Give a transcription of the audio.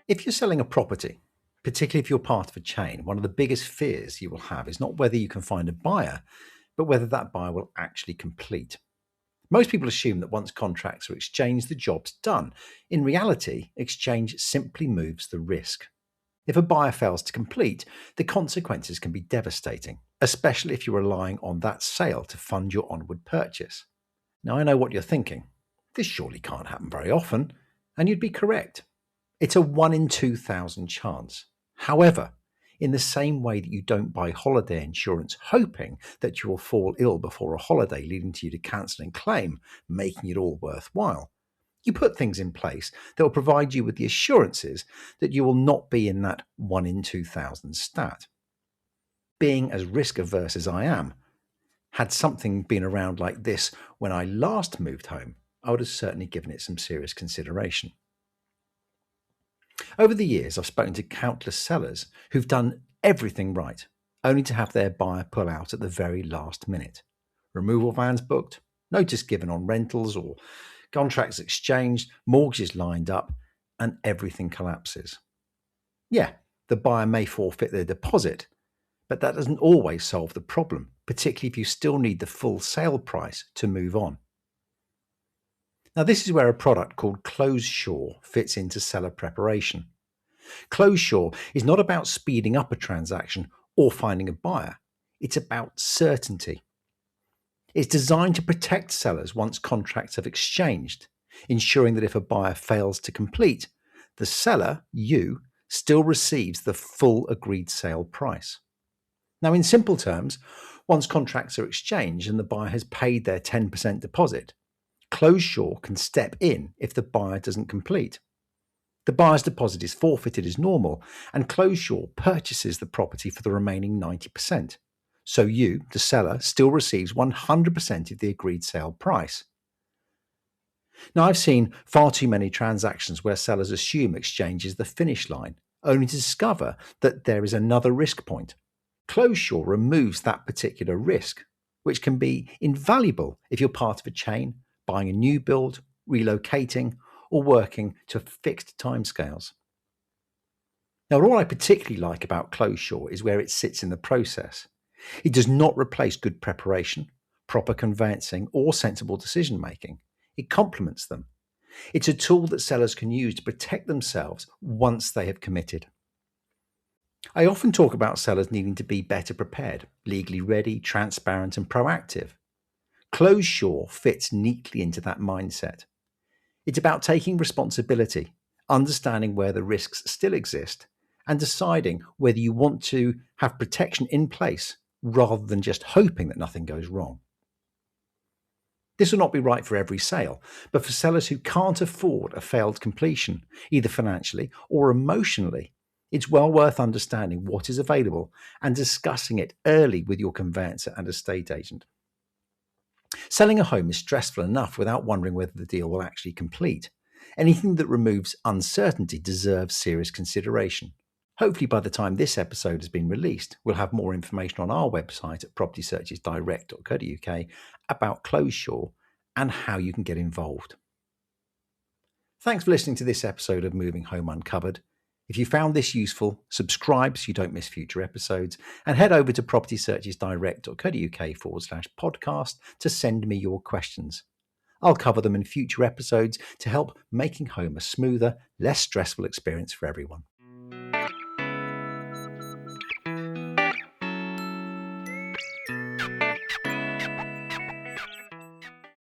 If you're selling a property, particularly if you're part of a chain, one of the biggest fears you will have is not whether you can find a buyer, but whether that buyer will actually complete. Most people assume that once contracts are exchanged, the job's done. In reality, exchange simply moves the risk. If a buyer fails to complete, the consequences can be devastating, especially if you're relying on that sale to fund your onward purchase. Now, I know what you're thinking. This surely can't happen very often, and you'd be correct. It's a 1 in 2,000 chance. However, in the same way that you don't buy holiday insurance hoping that you will fall ill before a holiday, leading to you to cancel and claim, making it all worthwhile, you put things in place that will provide you with the assurances that you will not be in that 1 in 2,000 stat. Being as risk averse as I am, had something been around like this when I last moved home, I would have certainly given it some serious consideration. Over the years, I've spoken to countless sellers who've done everything right, only to have their buyer pull out at the very last minute. Removal vans booked, notice given on rentals or contracts exchanged, mortgages lined up, and everything collapses. Yeah, the buyer may forfeit their deposit, but that doesn't always solve the problem, particularly if you still need the full sale price to move on. Now, this is where a product called ClozeSure fits into seller preparation. ClozeSure is not about speeding up a transaction or finding a buyer. It's about certainty. It's designed to protect sellers once contracts have exchanged, ensuring that if a buyer fails to complete, the seller, you, still receives the full agreed sale price. Now, in simple terms, once contracts are exchanged and the buyer has paid their 10% deposit, ClozeSure can step in if the buyer doesn't complete. The buyer's deposit is forfeited as normal, and ClozeSure purchases the property for the remaining 90%. So you, the seller, still receives 100% of the agreed sale price. Now, I've seen far too many transactions where sellers assume exchange is the finish line, only to discover that there is another risk point. ClozeSure removes that particular risk, which can be invaluable if you're part of a chain, buying a new build, relocating, or working to fixed timescales. Now, what I particularly like about ClozeSure is where it sits in the process. It does not replace good preparation, proper conveyancing, or sensible decision making. It complements them. It's a tool that sellers can use to protect themselves once they have committed. I often talk about sellers needing to be better prepared, legally ready, transparent, and proactive. ClozeSure fits neatly into that mindset. It's about taking responsibility, understanding where the risks still exist, and deciding whether you want to have protection in place rather than just hoping that nothing goes wrong. This will not be right for every sale, but for sellers who can't afford a failed completion, either financially or emotionally, it's well worth understanding what is available and discussing it early with your conveyancer and estate agent. Selling a home is stressful enough without wondering whether the deal will actually complete. Anything that removes uncertainty deserves serious consideration. Hopefully by the time this episode has been released, we'll have more information on our website at propertysearchesdirect.co.uk about ClozeSure and how you can get involved. Thanks for listening to this episode of Moving Home Uncovered. If you found this useful, subscribe so you don't miss future episodes, and head over to propertysearchesdirect.co.uk/podcast to send me your questions. I'll cover them in future episodes to help making home a smoother, less stressful experience for everyone.